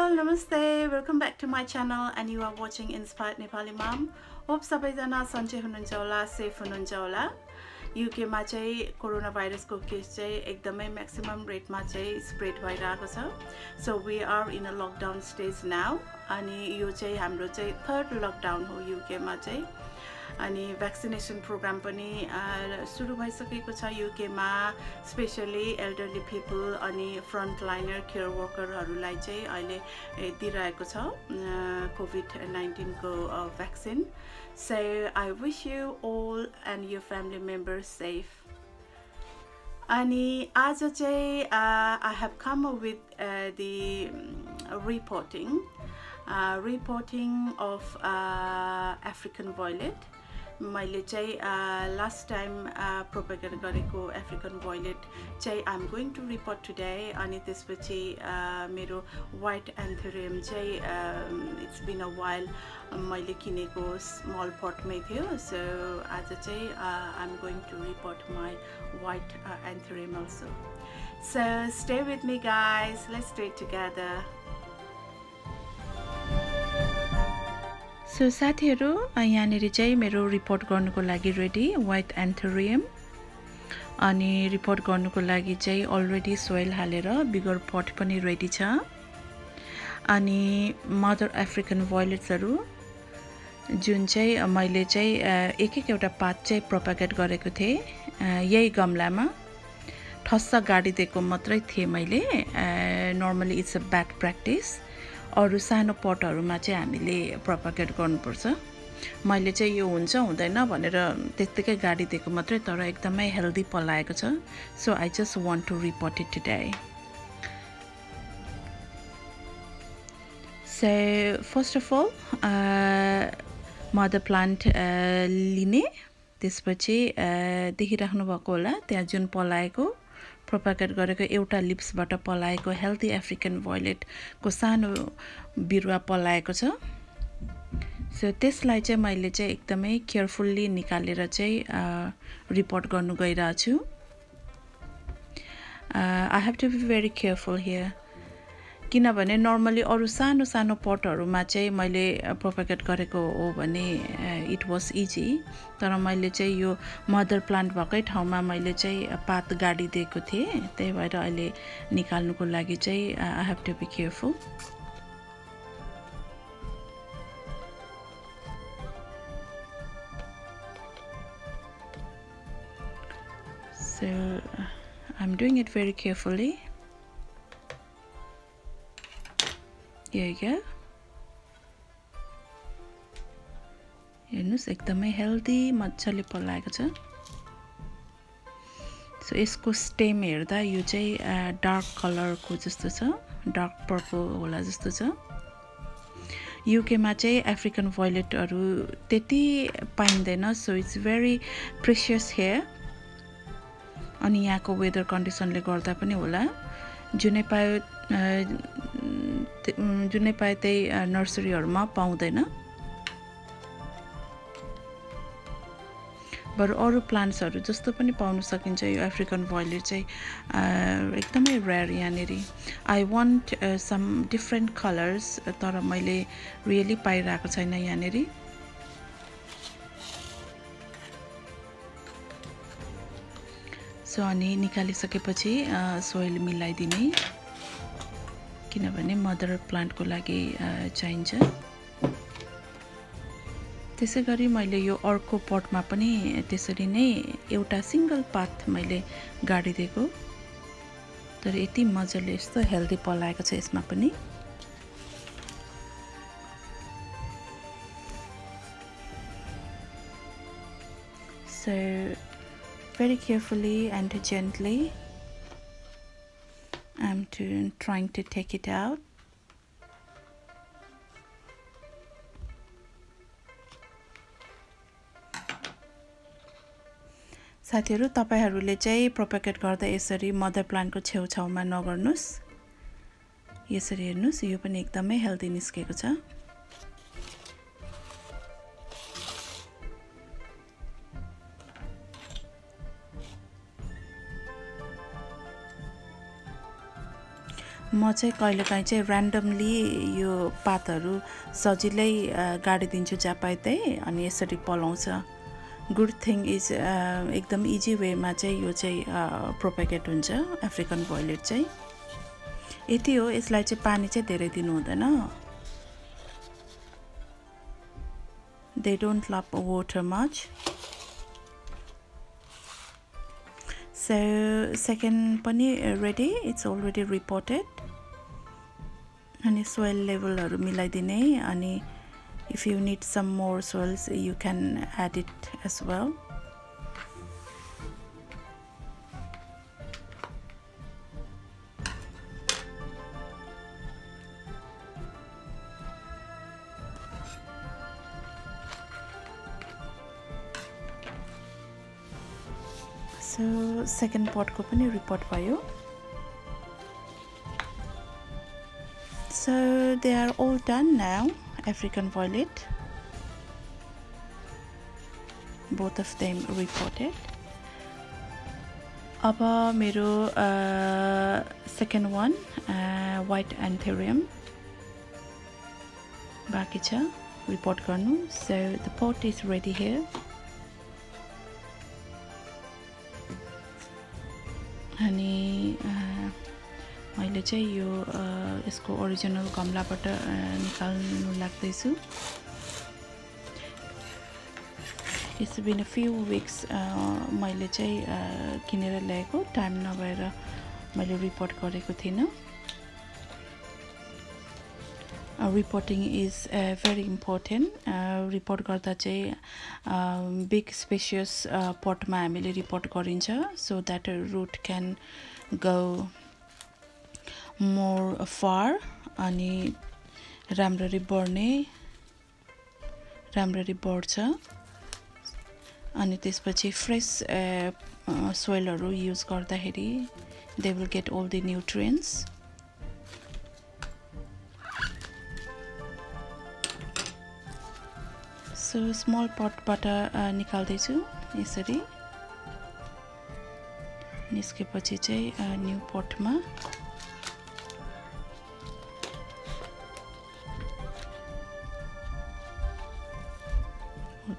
all, namaste. Welcome back to my channel and you are watching Inspired Nepali Mom. Hope sabaijana सन्चै हुनुहुन्छ होला, safe हुनुहुन्छ होला. UK मा चाहिँ कोरोना भाइरसको केस चाहिँ एकदमै maximum rate मा चाहिँ spread भइरहेको छ. So we are in a lockdown stage now. अनि यो चाहिँ हाम्रो चाहिँ third lockdown हो UK मा चाहिँ. अनि vaccination program पनि सुरु भइसकेको छ UK मा, स्पेशली elderly people अनि frontliner care worker हरूलाई चाहिँ अहिले दिइरहेको छ COVID-19 को vaccine. So I wish you all and your family members safe. अनि आज चाहिँ I have come up with the reporting of African violet. मैले चाहिँ last time propagate गरेको African violet चाहिँ I'm going to report today. अनि त्यसपछि मेरो white anthurium चाहिँ it's been a while मैले किनेको small pot मै थियो. So आज चाहिँ I'm going to report my white anthurium also. So stay with me guys, let's do it together. So साथीहरु, यहाँनेरि चाहिँ मेरो रिपोर्ट गर्नुको लागि रेडी व्हाइट एन्थोरियम. अनि रिपोर्ट गर्नुको लागि चाहिँ अलरेडी सोइल हालेर बिगर पट पनि रेडी छ. अनि मदर अफ्रिकन वायलेट्सहरु जुन चाहिँ मैले चाहिँ एक एउटा पात चाहिँ प्रोपागेट गरेको थिए यही गमलामा ठस्स गाडिदिएको मात्रै थिए मैले. Normally it's a bad practice. अरु सानो पटहरुमा चाहिँ हामीले प्रोपागेट गर्नुपर्छ. मैले चाहिँ यो हुन्छ हुँदैन भनेर त्यतिकै गाडिदिएको मात्रै, तर एकदमै हेल्दी पलाएको छ. So I just want to report it today. So first of all mother plant लिने, त्यसपछि देखिराख्नु भएको होला त्यहाँ जुन पलाएको प्रोपागेट गरेको एउटा लिप्सबाट पलाएको हेल्दी अफ्रिकन वायलेट को सानो बिरुवा पलाएको छ. सो त्यसलाई चाहिँ मैले चाहिँ एकदमै केयरफुल्ली निकालेर चाहिँ रिपोर्ट गर्नु गइरहेको छु. I have to be very careful here, किनभने नर्मली अरु सानो सानो पटहरुमा चाहिँ मैले प्रोपागेट गरेको हो भने इट वाज इजी. तर मैले चाहिँ यो मदर प्लान्ट भएकै ठाउँमा मैले चाहिँ पात गाडिदिएको थिएँ, त्यही भएर अहिले निकाल्नुको लागि चाहिँ I have to be careful. So I'm doing it very carefully. Here you go. हेर्नुस् एकदमै हेल्दी मज्जाले पलाएको छ. सो यसको स्टेम हेर्दा यो चाहिँ डार्क कलरको जस्तो छ, डार्क पर्पल होला जस्तो छ. युके मा चाहिँ अफ्रिकन वायलेटहरु त्यति पाइँदैन. So it's very precious here. अनि यहाँको वेदर कन्डिसनले गर्दा पनि होला, जुनै पाए त्यही नर्सरीहरुमा पाउँदैन. बरु अरु प्लान्ट्सहरु जस्तो पनि पाउन सकिन्छ. यो अफ्रिकन वायलेट चाहिँ एकदमै रेयर यहाँनेरि. I want some different colours, तर मैले रियली पाइरहेको छैन यहाँनेरि. सो अनि निकालिसकेपछि सोइल मिलाइदिने, किनभने मदर प्लान्टको लागि चाहिन्छ. त्यसैगरी मैले यो अर्को पटमा पनि त्यसरी नै एउटा सिंगल पात मैले गाडिदिएको, तर यति मजाले यस्तो हेल्दी पलाएको छ यसमा पनि. So very carefully and gently I'm trying to take it out. साथीहरु, तपाईहरुले चाहिँ प्रोपागेट गर्दा यसरी मदर प्लान्टको छेउछाउमा नगर्नुस्. यसरी हेर्नुस्, यो पनि एकदमै हेल्दी निस्केको छ. म चाहिँ कहिलेकाहीँ चाहिँ र्यान्डमली यो पातहरू सजिलै गाडिदिन्छु जहाँ पाए त्यही अनि यसरी पलाउँछ। गुड थिङ इज एकदम इजी वेमा चाहिँ यो चाहिँ प्रोपेगेट हुन्छ अफ्रिकन भोइलेट चाहिँ। यति हो, यसलाई चाहिँ पानी चाहिँ धेरै दिनु हुँदैन। They don't love water much. So second पनि रेडी, इट्स अलरेडी रिपोर्टेड। अनि सोइल लेभलहरू मिलाइदिने, अनि if you need some more soils you can add it as well. So second पटको पनि रिपोर्ट भयो। So they are all done now, African violet. Both of them reported. अब मेरो second one, white Anthurium बाँकी छ report गर्नु। So the pot is ready here. अनि मैले चाहिँ यो यसको ओरिजिनल गमलाबाट निकाल्नु लाग्दैछु। It's been a few weeks मैले चाहिँ किनेर ल्याएको, टाइम नभएर मैले रिपोर्ट गरेको थिइनँ। Repotting is very important. Repot गर्दा चाहिँ बिग स्पेसियस पटमा हामीले रिपोर्ट गरिन्छ, so that root can go more far अनि राम्ररी बढ्छ। अनि त्यसपछि फ्रेस सोइलहरू युज गर्दाखेरि they will get all the nutrients. So small पटबाट निकाल्दैछु यसरी। निस्केपछि चाहिँ न्यू पटमा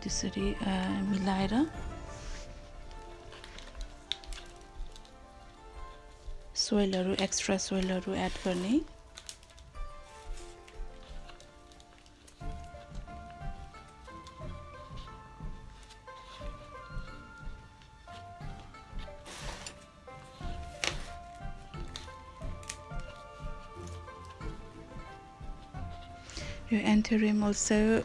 त्यसरी मिलाएर सोइलहरू, एक्स्ट्रा सोइलहरू एड गर्ने। Your Anthurium also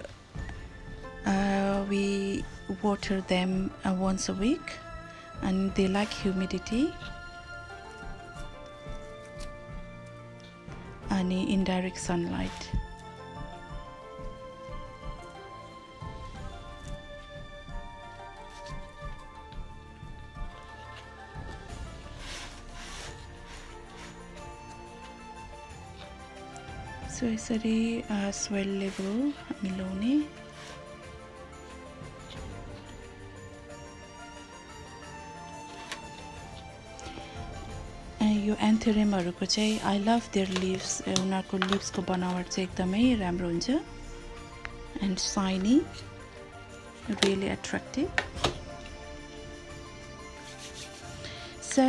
we water them once a week, and they like humidity and indirect sunlight. So यसरी सोइल लेभल मिलाउने। यो एन्थुरियमहरूको चाहिँ आई लभ देयर लिभ्स। उनीहरूको लिभ्सको बनावट चाहिँ एकदमै राम्रो हुन्छ and shiny, really attractive. So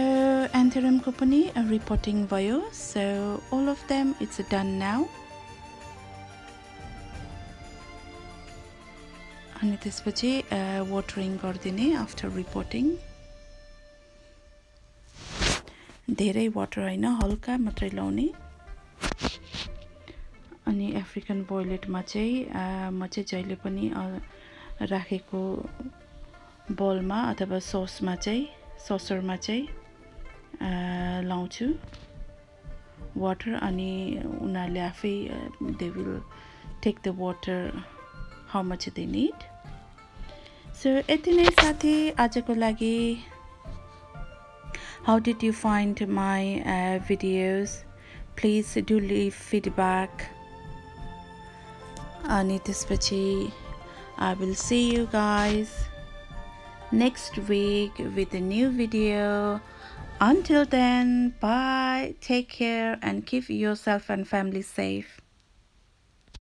एन्थुरियमको पनि रिपोर्टिङ भयो। So all of them it's done now. अनि त्यसपछि वाटरिङ गरिदिने आफ्टर रिपोर्टिङ। धेरै वाटर हैन, हल्का मात्रै लाउने। अनि अफ्रिकन भोइलेटमा चाहिँ म चाहिँ जहिले पनि राखेको बोलमा अथवा ससरमा चाहिँ लाउँछु वाटर। अनि उनीहरूले आफै they will take the water how much they need. So यति नै साथी आजको लागि। How did you find my videos? Please do leave feedback. अनि त्यसपछि I will see you guys next week with a new video. Until then, bye, take care, and keep yourself and family safe.